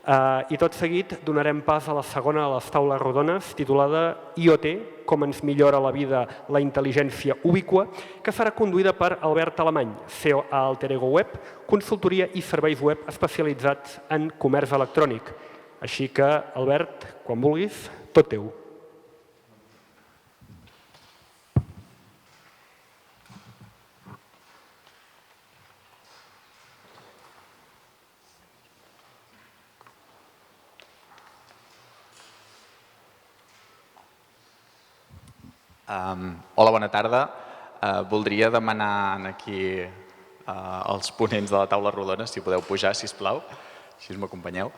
I tot seguit donarem pas a la segona de les taules rodones, titulada IoT, com ens millora la vida la intel·ligència ubíqua, que serà conduïda per Albert Alemany, CEO a Alter Ego Web, consultoria i serveis web especialitzats en comerç electrònic. Així que, Albert, quan vulguis, tot teu. Hola, bona tarda. Voldria demanar aquí als ponents de la taula rodona si podeu pujar, sisplau, així m'acompanyeu.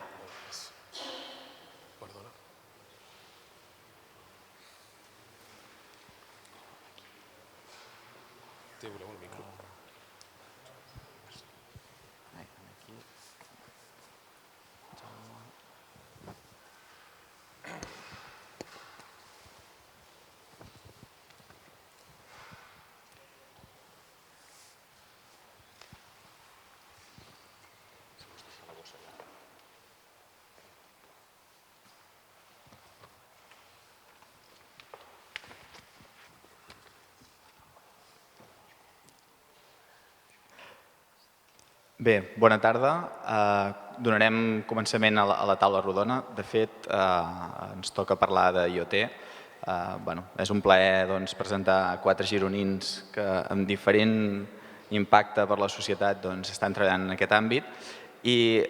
Bé, bona tarda. Donarem començament a la taula rodona. De fet, ens toca parlar d'IoT. És un plaer presentar 4 gironins que amb diferent impacte per la societat estan treballant en aquest àmbit. I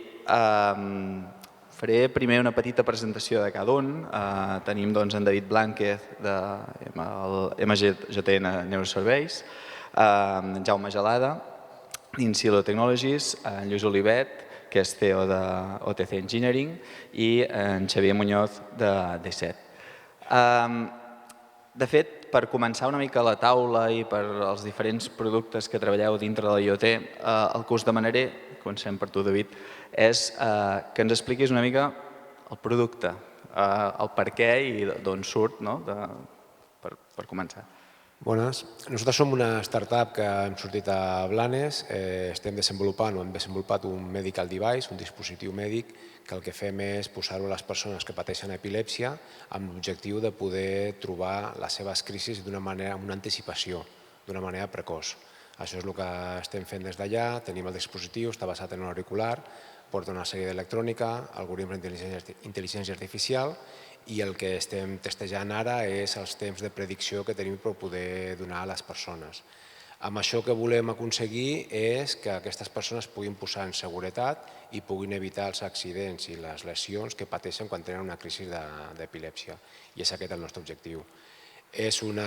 faré primer una petita presentació de cada un. Tenim en David Blánquez de MGTN Neuroserveis, en Jaume Gelada, d'Insilo Technologies, en Lluís Olivet, que és CEO d'OTC Engineering, i en Xavier Muñoz de D7. De fet, per començar una mica la taula i per als diferents productes que treballeu dintre de l'IoT, el que us demanaré, comencem per tu, David, és que ens expliquis una mica el producte, el per què i d'on surt, per començar. Bones. Nosaltres som una startup que hem sortit a Blanes. Estem desenvolupant o hem desenvolupat un medical device, un dispositiu mèdic, que el que fem és posar-ho a les persones que pateixen epilèpsia amb l'objectiu de poder trobar les seves crisis d'una manera, amb una anticipació, d'una manera precoç. Això és el que estem fent des d'allà. Tenim el dispositiu, està basat en un auricular, porta una sèrie d'electrònica, algoritmes d'intel·ligència artificial, i el que estem testejant ara és els temps de predicció que tenim per poder donar a les persones. Amb això que volem aconseguir és que aquestes persones puguin posar en seguretat i puguin evitar els accidents i les lesions que pateixen quan tenen una crisi d'epilèpsia. I és aquest el nostre objectiu. És un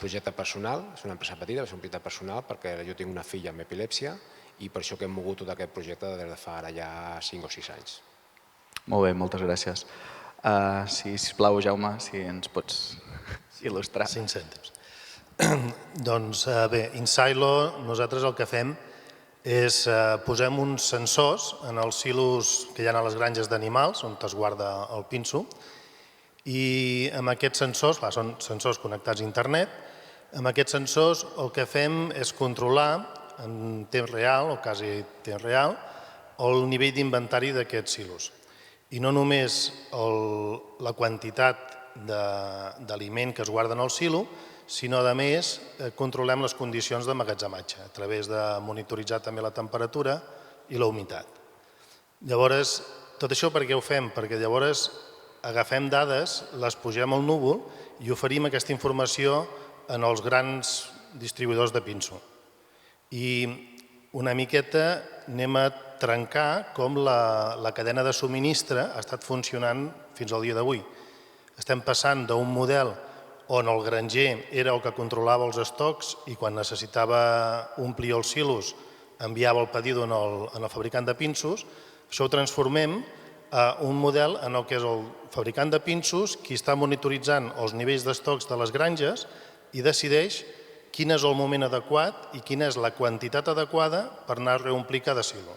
projecte personal, és una empresa petita, és un projecte personal perquè jo tinc una filla amb epilèpsia i per això que hem mogut tot aquest projecte des de fa ara ja 5 o 6 anys. Molt bé, moltes gràcies. Sisplau, Jaume, si ens pots il·lustrar. 5 cèntims. Doncs bé, Insilo, nosaltres el que fem és posem uns sensors en els silos que hi ha a les granges d'animals, on es guarda el pinso, i amb aquests sensors, són sensors connectats a internet, amb aquests sensors el que fem és controlar en temps real, o quasi temps real, el nivell d'inventari d'aquests silos. I no només la quantitat d'aliment que es guarda en el silo, sinó a més controlem les condicions d'emmagatzematge a través de monitoritzar també la temperatura i la humitat. Llavors, tot això per què ho fem? Perquè llavors agafem dades, les pugem al núvol i oferim aquesta informació en els grans distribuïdors de pinso. I una miqueta anem a trencar com la cadena de subministre ha estat funcionant fins al dia d'avui. Estem passant d'un model on el granger era el que controlava els estocs i quan necessitava omplir els silos enviava el pedido al fabricant de pinsos. Això ho transformem a un model en el que és el fabricant de pinsos qui està monitoritzant els nivells d'estocs de les granges i decideix quin és el moment adequat i quina és la quantitat adequada per anar a reomplir cada silo.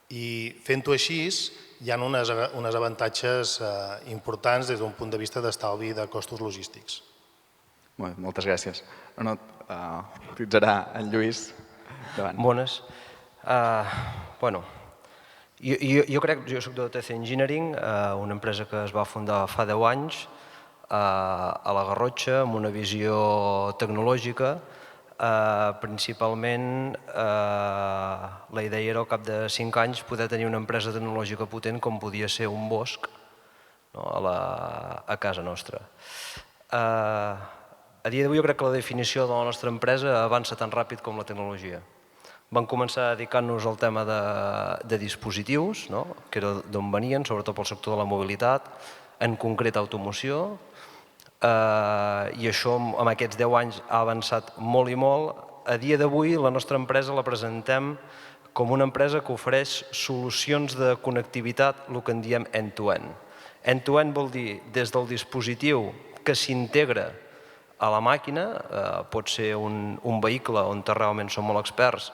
I fent-ho així hi ha uns avantatges importants des d'un punt de vista d'estalvi de costos logístics. Moltes gràcies. Utilitzarà en Lluís. Bones. Jo crec, jo soc de TC Engineering, una empresa que es va fundar fa 10 anys a la Garrotxa amb una visió tecnològica. Principalment la idea era al cap de 5 anys poder tenir una empresa tecnològica potent com podia ser un Bosch a casa nostra. A dia d'avui jo crec que la definició de la nostra empresa avança tan ràpid com la tecnologia. Vam començar dedicant-nos al tema de dispositius, que era d'on venien, sobretot pel sector de la mobilitat, en concret automoció, i això en aquests 10 anys ha avançat molt i molt. A dia d'avui la nostra empresa la presentem com una empresa que ofereix solucions de connectivitat, el que en diem end-to-end. End-to-end vol dir des del dispositiu que s'integra a la màquina, pot ser un vehicle on realment som molt experts,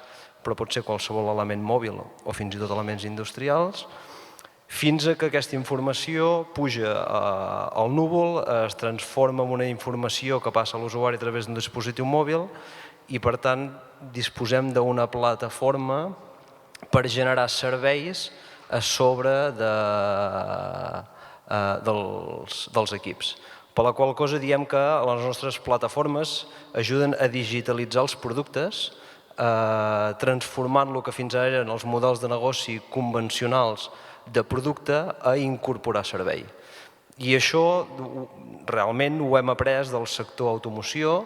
però pot ser qualsevol element mòbil o fins i tot elements industrials, fins a que aquesta informació puja al núvol, es transforma en una informació que passa a l'usuari a través d'un dispositiu mòbil i, per tant, disposem d'una plataforma per generar serveis a sobre dels equips. Per la qual cosa diem que les nostres plataformes ajuden a digitalitzar els productes, transformant el que fins ara eren els models de negoci convencionals de producte a incorporar servei. I això realment ho hem après del sector automoció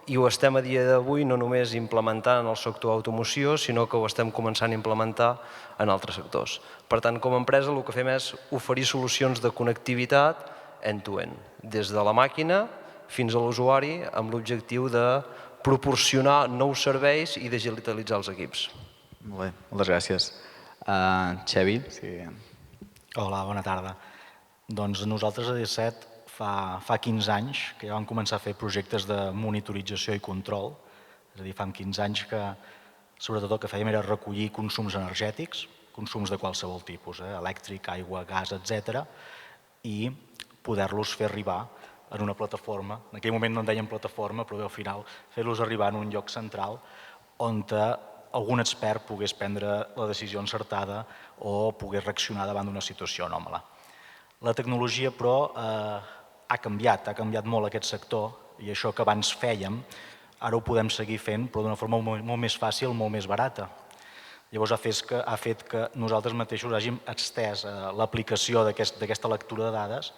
i ho estem a dia d'avui no només implementant en el sector automoció, sinó que ho estem començant a implementar en altres sectors. Per tant, com a empresa el que fem és oferir solucions de connectivitat end-to-end, des de la màquina fins a l'usuari, amb l'objectiu de proporcionar nous serveis i digitalitzar els equips. Molt bé, moltes gràcies. Xevi? Hola, bona tarda. Doncs nosaltres a D7 fa 15 anys que ja vam començar a fer projectes de monitorització i control, és a dir, fa 15 anys que sobretot el que fèiem era recollir consums energètics, consums de qualsevol tipus, elèctric, aigua, gas, etc., i poder-los fer arribar en una plataforma. En aquell moment no en dèiem plataforma, però al final fer-los arribar en un lloc central on algun expert pogués prendre la decisió encertada o pogués reaccionar davant d'una situació anòmala. La tecnologia, però, ha canviat molt aquest sector i això que abans fèiem, ara ho podem seguir fent, però d'una forma molt més fàcil, molt més barata. Llavors ha fet que nosaltres mateixos hàgim estès l'aplicació d'aquesta lectura de dades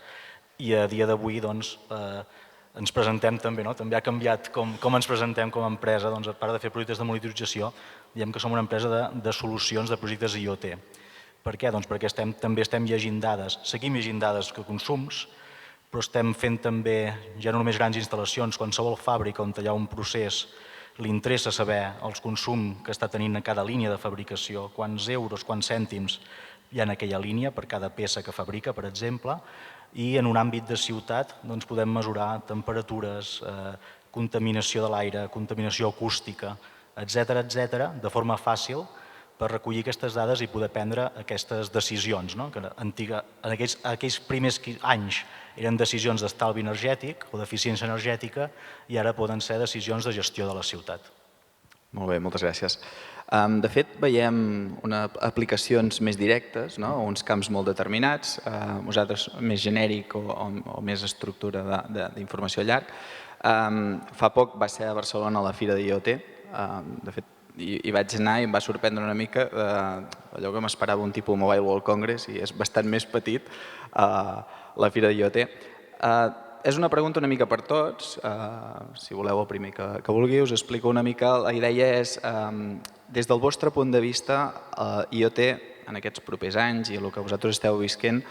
i a dia d'avui ens presentem també, també ha canviat com ens presentem com a empresa, a part de fer projectes de monitorització, diem que som una empresa de solucions de projectes IoT. Per què? Doncs perquè també estem llegint dades, seguim llegint dades que consums, però estem fent també, ja no només grans instal·lacions, qualsevol fàbrica on hi ha un procés li interessa saber els consums que està tenint a cada línia de fabricació, quants euros, quants cèntims hi ha en aquella línia per cada peça que fabrica, per exemple, i en un àmbit de ciutat podem mesurar temperatures, contaminació de l'aire, contaminació acústica, etc., de forma fàcil per recollir aquestes dades i poder prendre aquestes decisions, que en aquells primers anys eren decisions d'estalvi energètic o d'eficiència energètica i ara poden ser decisions de gestió de la ciutat. Molt bé, moltes gràcies. De fet, veiem aplicacions més directes, uns camps molt determinats, nosaltres més genèric o més estructura d'informació llarg. Fa poc va ser a Barcelona a la Fira d'IoT, de fet hi vaig anar i em va sorprendre una mica allò que m'esperava un tipus Mobile World Congress i és bastant més petit la Fira d'IoT. És una pregunta una mica per tots, si voleu el primer que vulgui us explico una mica. La idea és, des del vostre punt de vista, IoT en aquests propers anys i el que vosaltres esteu visquent,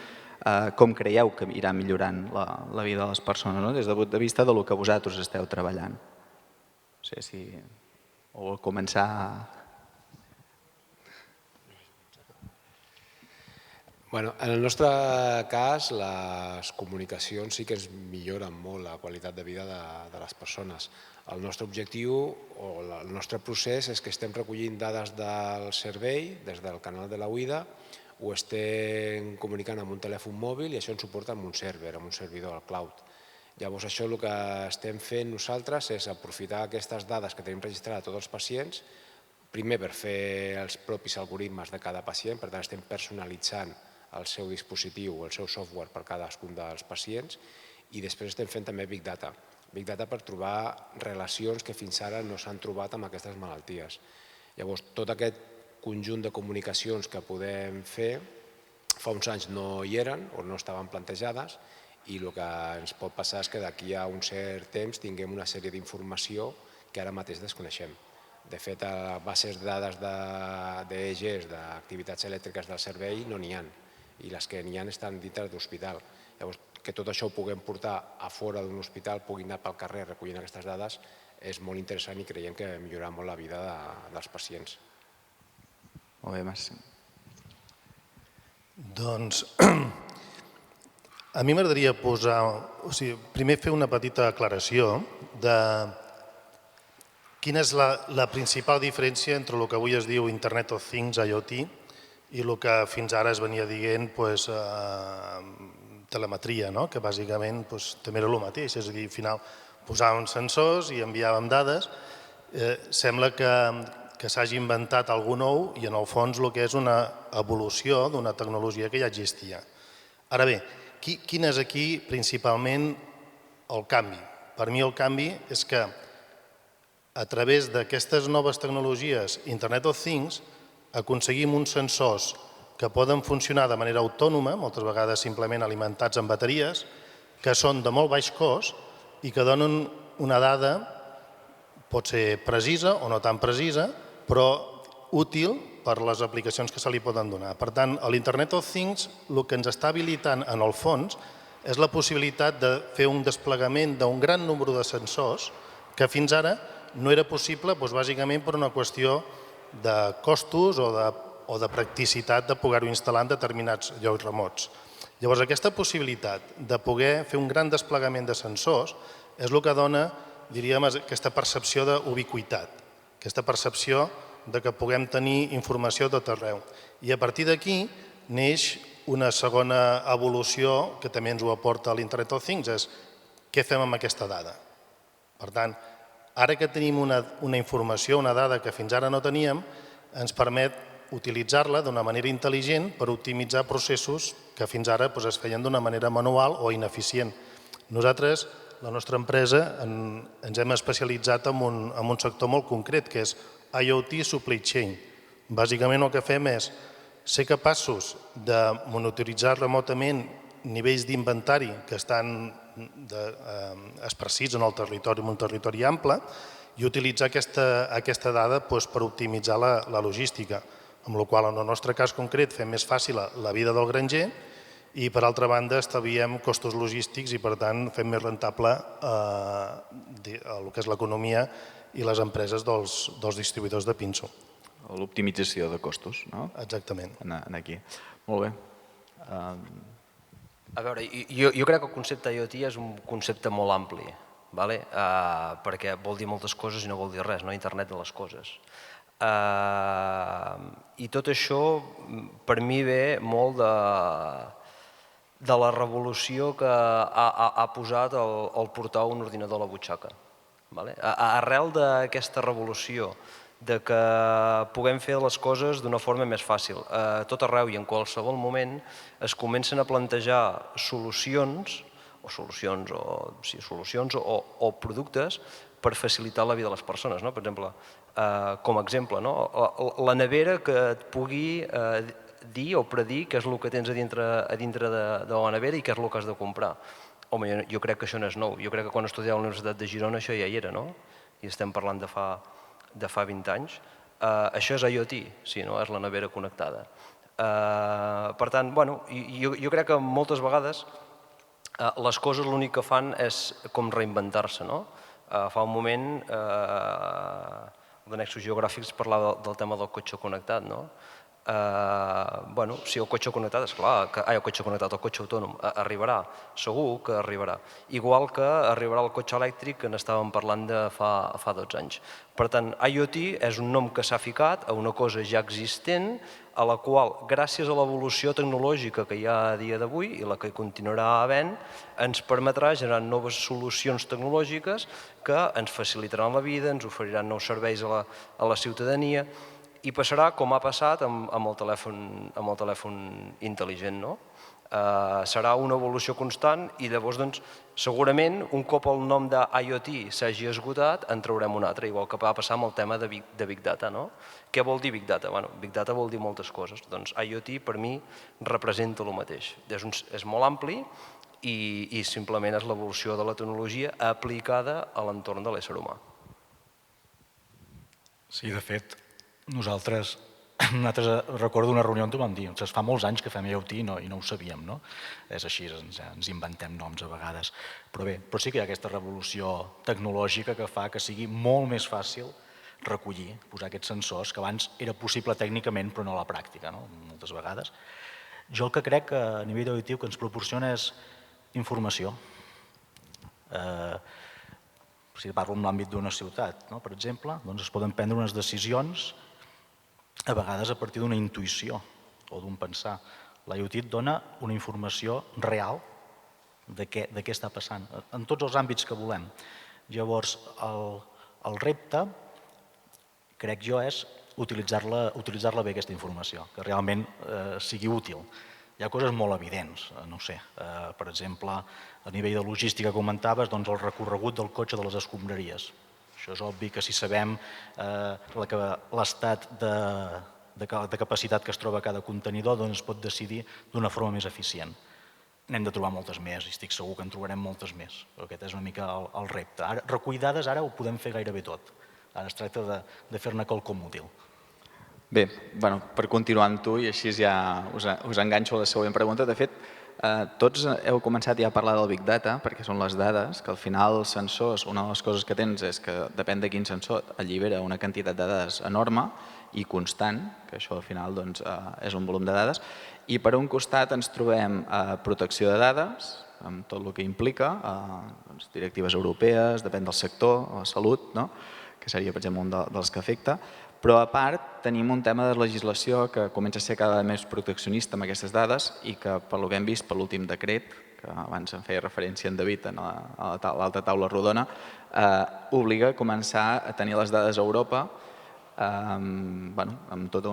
com creieu que irà millorant la vida de les persones, des del punt de vista del que vosaltres esteu treballant? No sé si vol començar. En el nostre cas, les comunicacions sí que ens milloren molt la qualitat de vida de les persones. El nostre objectiu o el nostre procés és que estem recollint dades del servei des del canal de la UIDA, ho estem comunicant amb un telèfon mòbil i això ens ho porta amb un server, amb un servidor al cloud. Llavors això el que estem fent nosaltres és aprofitar aquestes dades que tenim registrades a tots els pacients primer per fer els propis algoritmes de cada pacient, per tant estem personalitzant el seu dispositiu o el seu software per cadascun dels pacients, i després estem fent també Big Data. Big Data per trobar relacions que fins ara no s'han trobat amb aquestes malalties. Llavors, tot aquest conjunt de comunicacions que podem fer, fa uns anys no hi eren o no estaven plantejades, i el que ens pot passar és que d'aquí a un cert temps tinguem una sèrie d'informació que ara mateix desconeixem. De fet, a bases de dades d'EEGs, d'activitats elèctriques del servei, no n'hi ha, i les que n'hi ha estan dintre de l'hospital. Llavors, que tot això ho puguem portar a fora d'un hospital, puguin anar pel carrer recollint aquestes dades, és molt interessant i creiem que millorarà molt la vida dels pacients. Molt bé, Marc. Doncs a mi m'agradaria primer fer una petita aclaració de quina és la principal diferència entre el que avui es diu Internet of Things, IoT, i el que fins ara es venia dient telemetria, que bàsicament també era el mateix, és a dir, al final posàvem sensors i enviàvem dades. Sembla que s'hagi inventat alguna nou i en el fons el que és una evolució d'una tecnologia que ja existia. Ara bé, quin és aquí principalment el canvi? Per mi el canvi és que a través d'aquestes noves tecnologies, Internet of Things, aconseguim uns sensors que poden funcionar de manera autònoma, moltes vegades simplement alimentats amb bateries, que són de molt baix cost i que donen una dada, pot ser precisa o no tan precisa, però útil per les aplicacions que se li poden donar. Per tant, l'Internet of Things el que ens està habilitant en el fons és la possibilitat de fer un desplegament d'un gran nombre de sensors que fins ara no era possible bàsicament per una qüestió de costos o de practicitat de poder-ho instal·lar en determinats llocs remots. Llavors, aquesta possibilitat de poder fer un gran desplegament de sensors és el que dona, diríem, aquesta percepció d'ubiquitat, aquesta percepció de que puguem tenir informació a tot arreu. I a partir d'aquí neix una segona evolució que també ens ho aporta l'Internet of Things, és què fem amb aquesta dada. Per tant, ara que tenim una informació, una dada que fins ara no teníem, ens permet utilitzar-la d'una manera intel·ligent per optimitzar processos que fins ara es feien d'una manera manual o ineficient. Nosaltres, la nostra empresa, ens hem especialitzat en un sector molt concret, que és IoT Supply Chain. Bàsicament el que fem és ser capaços de monitoritzar remotament nivells d'inventari que estan esparcits en el territori, en un territori ample, i utilitzar aquesta dada per optimitzar la logística, amb la qual en el nostre cas concret fem més fàcil la vida del granger i per altra banda estalviem costos logístics i per tant fem més rentable el que és l'economia i les empreses dels distribuïdors de pinso. L'optimització de costos, no? Exactament. Aquí. Molt bé. A veure, jo crec que el concepte IoT és un concepte molt ampli, perquè vol dir moltes coses i no vol dir res, Internet de les coses. I tot això per mi ve molt de la revolució que ha posat el portar un ordinador a la butxaca. Arrel d'aquesta revolució de que puguem fer les coses d'una forma més fàcil. A tot arreu i en qualsevol moment es comencen a plantejar solucions o productes per facilitar la vida de les persones. Per exemple, com a exemple, la nevera que et pugui dir o predir què és el que tens a dintre de la nevera i què és el que has de comprar. Home, jo crec que això no és nou. Jo crec que quan estudiava a la Universitat de Girona això ja hi era, i estem parlant de fa 20 anys. Això és IoT, sí, no? És la nevera connectada. Per tant, jo crec que moltes vegades les coses l'únic que fan és com reinventar-se. Fa un moment, el de Nexus Geogràfics parlava del tema del cotxe connectat. Si el cotxe connectat, esclar, el cotxe connectat, el cotxe autònom, arribarà, segur que arribarà. Igual que arribarà el cotxe elèctric que n'estàvem parlant de fa 12 anys. Per tant, IoT és un nom que s'ha ficat a una cosa ja existent, a la qual, gràcies a l'evolució tecnològica que hi ha a dia d'avui i la que continuarà havent, ens permetrà generar noves solucions tecnològiques que ens facilitaran la vida, ens oferiran nous serveis a la ciutadania, i passarà com ha passat amb el telèfon intel·ligent. Serà una evolució constant i llavors segurament un cop el nom d'IoT s'hagi esgotat en traurem un altre, igual que va passar amb el tema de Big Data. Què vol dir Big Data? Big Data vol dir moltes coses. Doncs IoT per mi representa el mateix. És molt ampli i simplement és l'evolució de la tecnologia aplicada a l'entorn de l'ésser humà. Sí, de fet, nosaltres recordo una reunió on vam dir fa molts anys que fem IoT i no ho sabíem, no? És així, ens inventem noms a vegades. Però sí que hi ha aquesta revolució tecnològica que fa que sigui molt més fàcil recollir, posar aquests sensors, que abans era possible tècnicament però no a la pràctica, moltes vegades. Jo el que crec que a nivell auditiu que ens proporciona és informació. Si parlo en l'àmbit d'una ciutat, per exemple, es poden prendre unes decisions a vegades a partir d'una intuïció o d'un pensar. L'IoT et dona una informació real de què està passant, en tots els àmbits que volem. Llavors, el repte, crec jo, és utilitzar-la bé, aquesta informació, que realment sigui útil. Hi ha coses molt evidents, no sé, per exemple, a nivell de logística comentaves el recorregut del cotxe de les escombraries. Això és obvi que si sabem l'estat de capacitat que es troba cada contenidor, es pot decidir d'una forma més eficient. N'hem de trobar moltes més i estic segur que en trobarem moltes més. Aquest és una mica el repte. Recollir dades ara ho podem fer gairebé tot. Ara es tracta de fer-ne quelcom útil. Bé, per continuar amb tu i així ja us enganxo a la següent pregunta. De fet, tots heu començat ja a parlar del Big Data, perquè són les dades, que al final els sensors, una de les coses que tens és que depèn de quin sensor allibera una quantitat de dades enorme i constant, que això al final és un volum de dades, i per un costat ens trobem protecció de dades, amb tot el que implica, directives europees, depèn del sector, la salut, que seria, per exemple, un dels que afecta, però a part tenim un tema de legislació que comença a ser cada vegada més proteccionista amb aquestes dades i que, pel que hem vist per l'últim decret, que abans en feia referència en David a l'altra taula rodona, obliga a començar a tenir les dades a Europa amb totes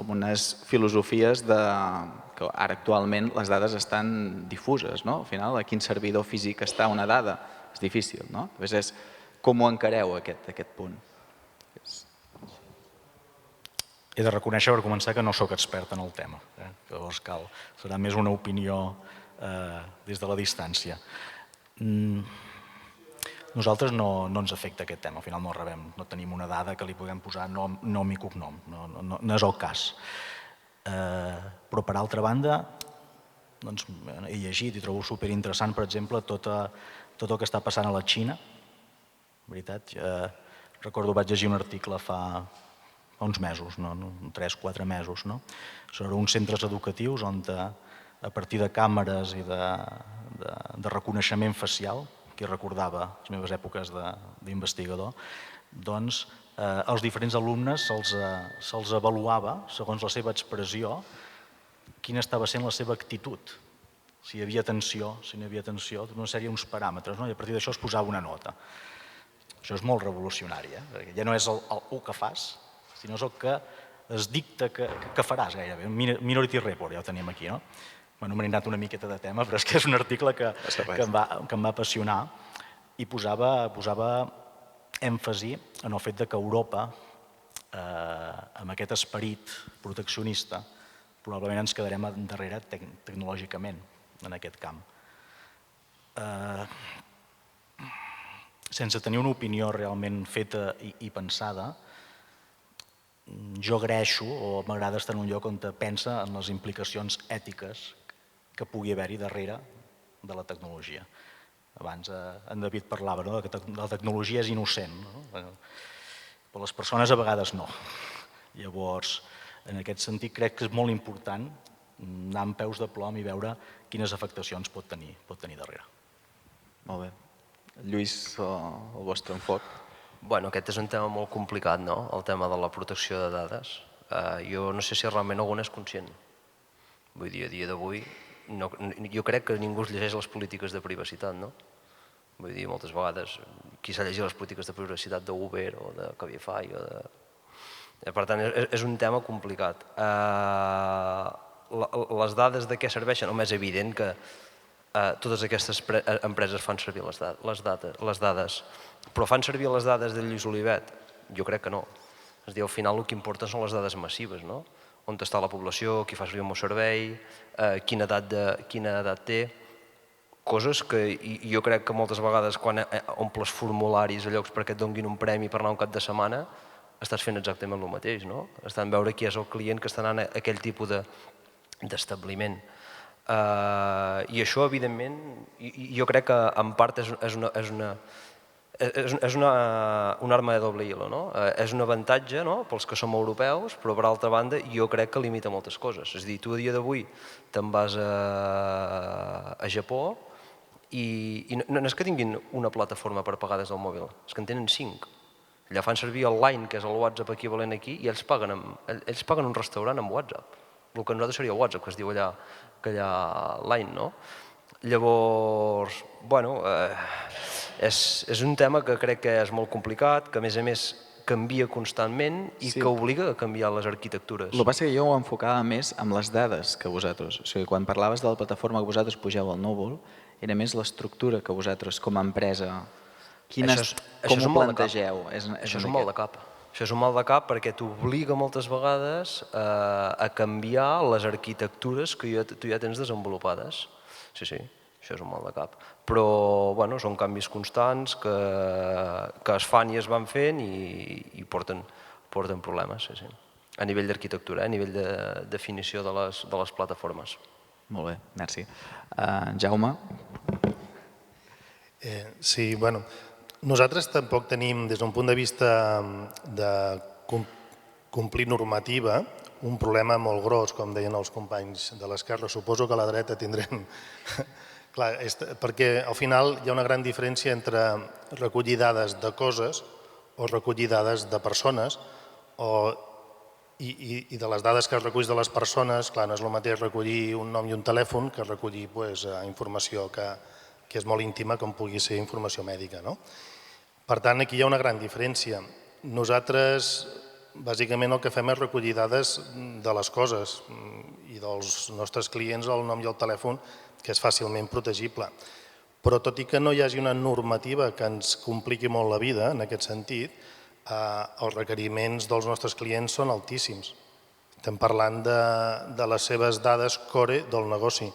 unes filosofies que ara actualment les dades estan difuses. Al final, a quin servidor físic està una dada? És difícil, no? És com ho encareu, aquest punt? He de reconèixer, per començar, que no sóc expert en el tema. Llavors serà més una opinió des de la distància. Nosaltres no ens afecta aquest tema, al final no rebem, no tenim una dada que li puguem posar nom i cognom, no és el cas. Però, per altra banda, he llegit i trobo superinteressant, per exemple, tot el que està passant a la Xina. Veritat, recordo vaig llegir un article fa uns mesos, 3-4 mesos, sobre uns centres educatius on a partir de càmeres i de reconeixement facial, que recordava les meves èpoques d'investigador, doncs als diferents alumnes se'ls avaluava, segons la seva expressió, quina estava sent la seva actitud, si hi havia tensió, si no hi havia tensió, una sèrie d'uns paràmetres, i a partir d'això es posava una nota. Això és molt revolucionari, perquè ja no és el que fas, sinó és el que es dicta que faràs gairebé. Minority Report, ja ho tenim aquí, no? Bueno, m'he anat una miqueta de tema, però és que és un article que em va apassionar i posava èmfasi en el fet que Europa, amb aquest esperit proteccionista, probablement ens quedarem darrere tecnològicament en aquest camp. Sense tenir una opinió realment feta i pensada, jo agraeixo o m'agrada estar en un lloc on pensa en les implicacions ètiques que pugui haver-hi darrere de la tecnologia. Abans en David parlava que la tecnologia és innocent, però les persones a vegades no. Llavors, En aquest sentit, crec que és molt important anar amb peus de plom i veure quines afectacions pot tenir darrere. Molt bé. Lluís, el vostre enfoc? Bueno, aquest és un tema molt complicat, no? El tema de la protecció de dades. Jo no sé si realment algun és conscient. Vull dir, a dia d'avui, jo crec que ningú es llegeix les polítiques de privacitat, no? Vull dir, moltes vegades, qui s'ha llegit les polítiques de privacitat d'Uber o de Cabify o de... Per tant, és un tema complicat. Les dades de què serveixen? Home, és evident que totes aquestes empreses fan servir les dades. Però fan servir les dades de Lluís Olivet? Jo crec que no. És a dir, al final el que importa són les dades massives, no? On està la població, qui fa servir el meu servei, quina edat té, coses que jo crec que moltes vegades quan omples formularis a llocs perquè et donguin un premi per anar un cap de setmana, estàs fent exactament el mateix, no? Estan veure qui és el client que està anant a aquell tipus d'establiment. I això, evidentment, jo crec que en part és una arma de doble hilo, no? És un avantatge pels que som europeus, però per altra banda jo crec que limita moltes coses. És a dir, tu a dia d'avui te'n vas a Japó i no és que tinguin una plataforma per pagar des del mòbil, és que en tenen 5. Allà fan servir el Line, que és el WhatsApp equivalent aquí, i ells paguen un restaurant amb WhatsApp. El que nosaltres seria WhatsApp, que es diu allà Line, no? Llavors, bueno, és un tema que crec que és molt complicat, que a més canvia constantment i que obliga a canviar les arquitectures. El que passa que jo ho enfocava més amb les dades que vosaltres. O sigui, quan parlaves de la plataforma que vosaltres pugeu al núvol, era més l'estructura que vosaltres com a empresa, com ho plantegeu? Això és un mal de cap. Això és un mal de cap perquè t'obliga moltes vegades a canviar les arquitectures que tu ja tens desenvolupades. Sí, això és un mal de cap. Però, bueno, són canvis constants que es fan i es van fent i porten problemes, sí. A nivell d'arquitectura, a nivell de definició de les plataformes. Molt bé, merci. Jaume? Sí, bueno, nosaltres tampoc tenim, des d'un punt de vista de complir normativa, un problema molt gros, com deien els companys de l'esquerra. Suposo que a la dreta tindrem... Clar, perquè al final hi ha una gran diferència entre recollir dades de coses o recollir dades de persones i de les dades que es reculls de les persones, clar, no és el mateix recollir un nom i un telèfon que recollir informació que és molt íntima, com pugui ser informació mèdica. Per tant, aquí hi ha una gran diferència. Nosaltres, bàsicament, el que fem és recollir dades de les coses i dels nostres clients, el nom i el telèfon, que és fàcilment protegible. Però tot i que no hi hagi una normativa que ens compliqui molt la vida, en aquest sentit, els requeriments dels nostres clients són altíssims. Estem parlant de les seves dades core del negoci.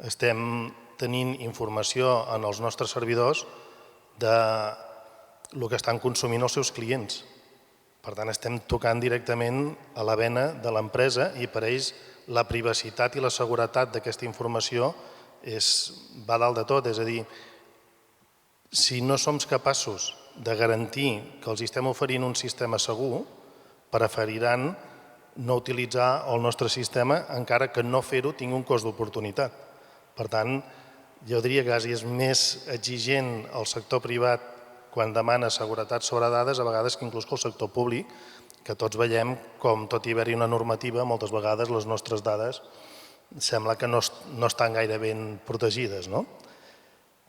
Estem tenint informació en els nostres servidors del que estan consumint els seus clients. Per tant, estem tocant directament a la vena de l'empresa i per ells la privacitat i la seguretat d'aquesta informació va dalt de tot. És a dir, si no som capaços de garantir que els estem oferint un sistema segur, preferiran no utilitzar el nostre sistema, encara que no fer-ho tingui un cost d'oportunitat. Per tant, jo diria que és més exigent el sector privat quan demana seguretat sobre dades, a vegades que inclús que el sector públic, que tots veiem com, tot i haver-hi una normativa, moltes vegades les nostres dades sembla que no estan gaire ben protegides.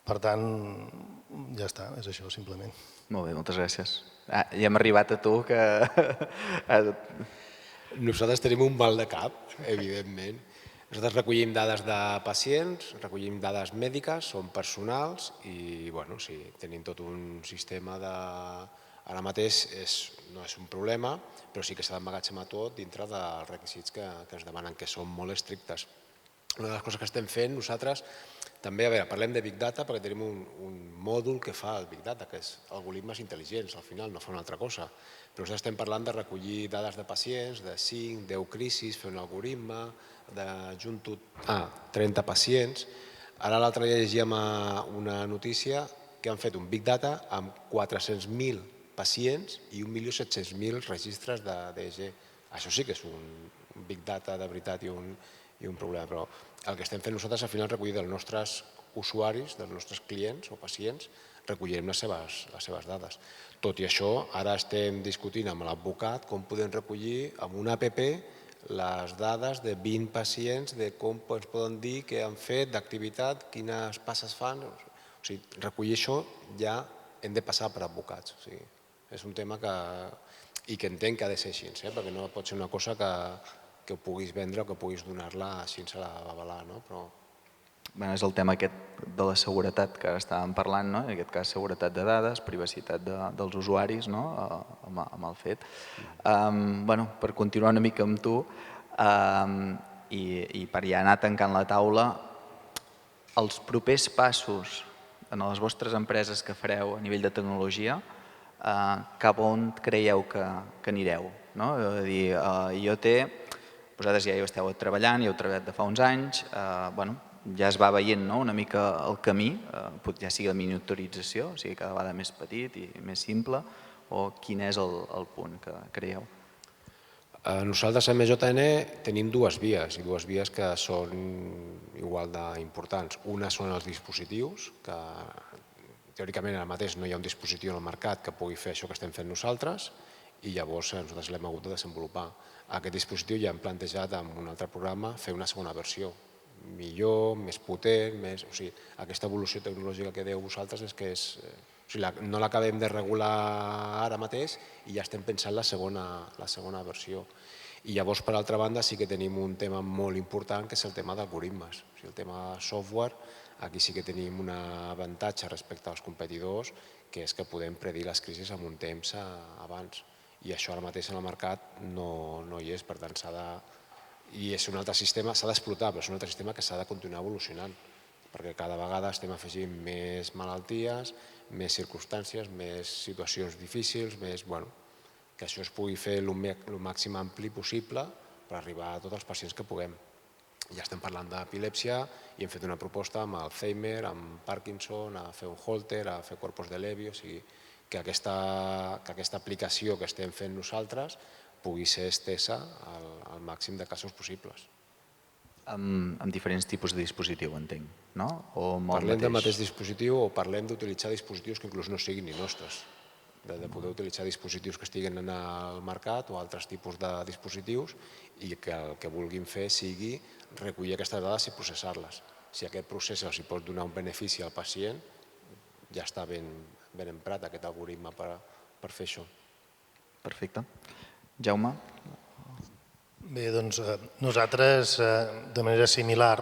Per tant, ja està, és això, simplement. Molt bé, moltes gràcies. Ja hem arribat a tu, que... Nosaltres tenim un mal de cap, evidentment. Nosaltres recollim dades de pacients, recollim dades mèdiques, són personals i tenim tot un sistema de... Ara mateix no és un problema, però sí que s'ha d'emmagatzemar tot dintre dels requisits que ens demanen, que són molt estrictes. Una de les coses que estem fent nosaltres, també, a veure, parlem de Big Data perquè tenim un mòdul que fa el Big Data, que és algoritmes intel·ligents, al final no fa una altra cosa. Però nosaltres estem parlant de recollir dades de pacients, de 5, 10 crisis, fer un algoritme, d'ajunto 30 pacients. Ara l'altre dia llegíem una notícia que han fet un Big Data amb 400.000 pacients i 1.700.000 registres de DEG Això sí que és un big data de veritat i un problema, però el que estem fent nosaltres al final és recollir dels nostres usuaris, dels nostres clients o pacients, recollirem les seves dades. Tot i això, ara estem discutint amb l'advocat com podem recollir amb una app les dades de 20 pacients, de com ens poden dir què han fet, d'activitat, quines passes fan. O sigui, recollir això ja hem de passar per advocats. O sigui, és un tema i que entenc que ha de ser així, perquè no pot ser una cosa que ho puguis vendre o que puguis donar-la així a la babalà. És el tema aquest de la seguretat que ara estàvem parlant, en aquest cas seguretat de dades, privacitat dels usuaris amb el fet. Per continuar una mica amb tu i per ja anar tancant la taula, els propers passos en les vostres empreses que fareu a nivell de tecnologia, cap on creieu que anireu? És a dir, IoT, vosaltres ja hi esteu treballant, hi heu treballat de fa uns anys, ja es va veient una mica el camí, ja sigui la miniaturització, o sigui cada vegada més petit i més simple, o quin és el punt que creieu? Nosaltres a MJN tenim dues vies, i dues vies que són igual d'importants. Una són els dispositius, que teòricament ara mateix no hi ha un dispositiu en el mercat que pugui fer això que estem fent nosaltres, i llavors nosaltres l'hem hagut de desenvolupar. Aquest dispositiu ja hem plantejat en un altre programa fer una segona versió, millor, més potent, o sigui, aquesta evolució tecnològica que dèieu vosaltres és que no l'acabem de regular ara mateix i ja estem pensant la segona versió. I llavors, per altra banda, sí que tenim un tema molt important que és el tema d'algoritmes. O sigui, el tema software, aquí sí que tenim un avantatge respecte als competidors, que és que podem predir les crisis en un temps abans. I això ara mateix en el mercat no hi és, per tant i és un altre sistema, s'ha d'explotar, però és un altre sistema que s'ha de continuar evolucionant, perquè cada vegada estem afegint més malalties, més circumstàncies, més situacions difícils, que això es pugui fer el màxim ampli possible per arribar a tots els pacients que puguem. Ja estem parlant d'epilèpsia i hem fet una proposta amb Alzheimer, amb Parkinson, a fer un Holter, a fer corpus de Levi, o sigui que aquesta aplicació que estem fent nosaltres pugui ser estesa al màxim de casos possibles. Amb diferents tipus de dispositiu, entenc, no? Parlem del mateix dispositiu o parlem d'utilitzar dispositius que inclús no siguin ni nostres, de poder utilitzar dispositius que estiguin en el mercat o altres tipus de dispositius i que el que vulguin fer sigui recollir aquestes dades i processar-les. Si aquest procés els pot donar un benefici al pacient, ja està ben emprat aquest algoritme per fer això. Perfecte. Jaume? Bé, doncs nosaltres, de manera similar,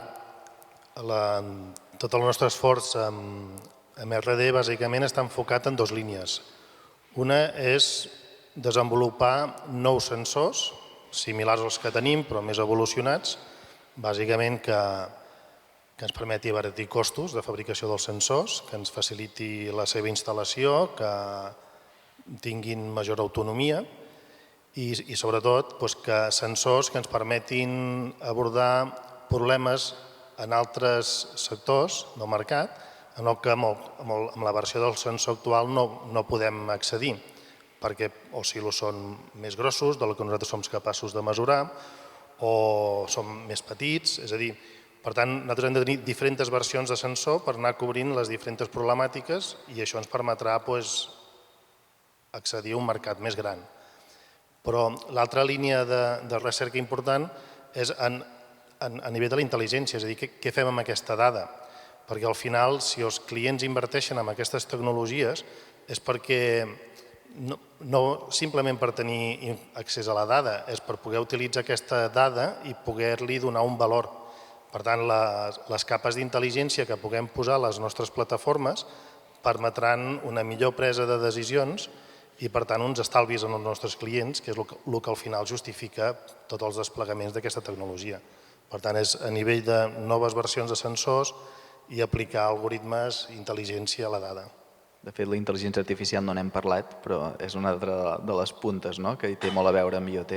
tot el nostre esforç amb RD bàsicament està enfocat en dues línies. Una és desenvolupar nous sensors, similars als que tenim, però més evolucionats, bàsicament que ens permeti abaratir costos de fabricació dels sensors, que ens faciliti la seva instal·lació, que tinguin major autonomia i sobretot que sensors que ens permetin abordar problemes en altres sectors del mercat en el que amb la versió del sensor actual no podem accedir, perquè o silos són més grossos del que nosaltres som capaços de mesurar o són més petits, és a dir, per tant, nosaltres hem de tenir diferents versions de sensor per anar cobrint les diferents problemàtiques i això ens permetrà accedir a un mercat més gran. Però l'altra línia de recerca important és a nivell de la intel·ligència, és a dir, què fem amb aquesta dada? Perquè al final, si els clients inverteixen en aquestes tecnologies, és perquè no simplement per tenir accés a la dada, és per poder utilitzar aquesta dada i poder-li donar un valor. Per tant, les capes d'intel·ligència que puguem posar a les nostres plataformes permetran una millor presa de decisions i, per tant, uns estalvis en els nostres clients, que és el que al final justifica tots els desplegaments d'aquesta tecnologia. Per tant, és a nivell de noves versions de sensors i aplicar algoritmes i intel·ligència a la dada. De fet, la intel·ligència artificial no n'hem parlat, però és una altra de les puntes que hi té molt a veure amb IoT.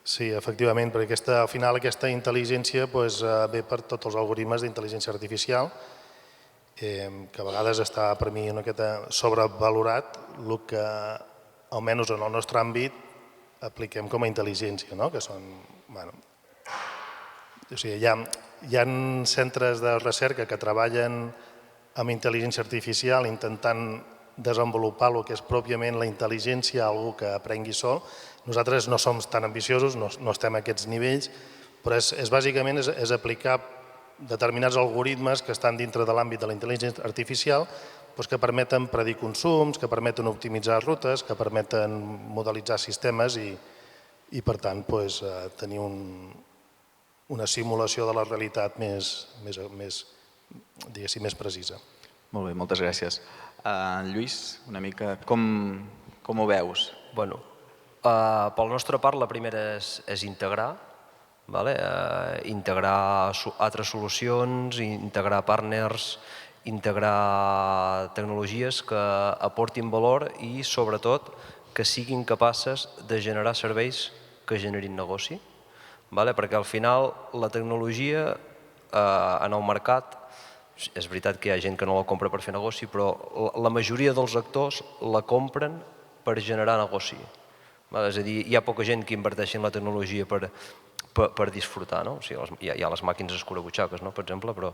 Sí, efectivament, perquè al final aquesta intel·ligència ve per tots els algoritmes d'intel·ligència artificial, que a vegades està per mi una miqueta sobrevalorat, el que, almenys en el nostre àmbit, apliquem com a intel·ligència, que són... O sigui, hi ha centres de recerca que treballen amb intel·ligència artificial intentant desenvolupar el que és pròpiament la intel·ligència, algú que aprengui sol. Nosaltres no som tan ambiciosos, no estem a aquests nivells, però bàsicament és aplicar determinats algoritmes que estan dintre de l'àmbit de la intel·ligència artificial que permeten predir consums, que permeten optimitzar rutes, que permeten modelitzar sistemes i per tant, tenir una simulació de la realitat més precisa. Molt bé, moltes gràcies. Lluís, una mica, com ho veus? Bueno, pel nostre part, la primera és integrar, integrar altres solucions, integrar partners, integrar tecnologies que aportin valor i, sobretot, que siguin capaces de generar serveis que generin negoci. Perquè al final la tecnologia en el mercat, és veritat que hi ha gent que no la compra per fer negoci, però la majoria dels actors la compren per generar negoci. És a dir, hi ha poca gent que inverteixi en la tecnologia per disfrutar. Hi ha les màquines escurabutxaques, per exemple, però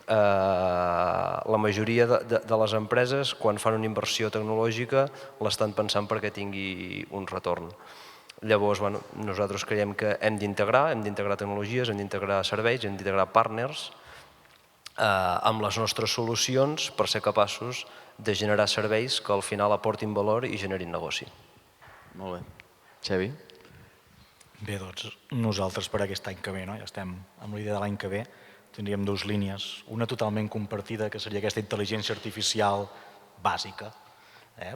la majoria de les empreses, quan fan una inversió tecnològica, l'estan pensant perquè tingui un retorn. Llavors, nosaltres creiem que hem d'integrar tecnologies, hem d'integrar serveis, hem d'integrar partners amb les nostres solucions per ser capaços de generar serveis que al final aportin valor i generin negoci. Molt bé. Xavi? Bé, doncs nosaltres per aquest any que ve, ja estem amb la idea de l'any que ve, tindríem dues línies. Una totalment compartida, que seria aquesta intel·ligència artificial bàsica,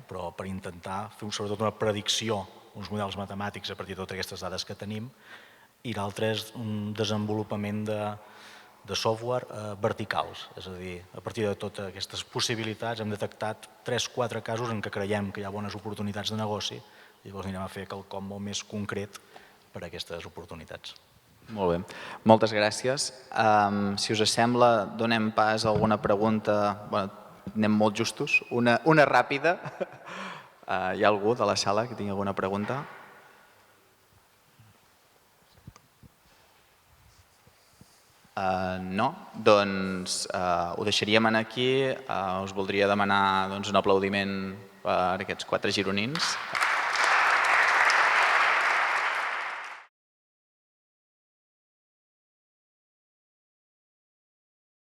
però per intentar fer sobretot una predicció, uns models matemàtics a partir de totes aquestes dades que tenim, i l'altra és un desenvolupament de software verticals, és a dir, a partir de totes aquestes possibilitats hem detectat 3-4 casos en què creiem que hi ha bones oportunitats de negoci i llavors anirem a fer quelcom molt més concret per a aquestes oportunitats. Molt bé, moltes gràcies. Si us sembla, donem pas a alguna pregunta, anem molt justos, una ràpida. Hi ha algú de la sala que tingui alguna pregunta? No? Doncs ho deixaríem aquí. Us voldria demanar un aplaudiment per aquests 4 gironins.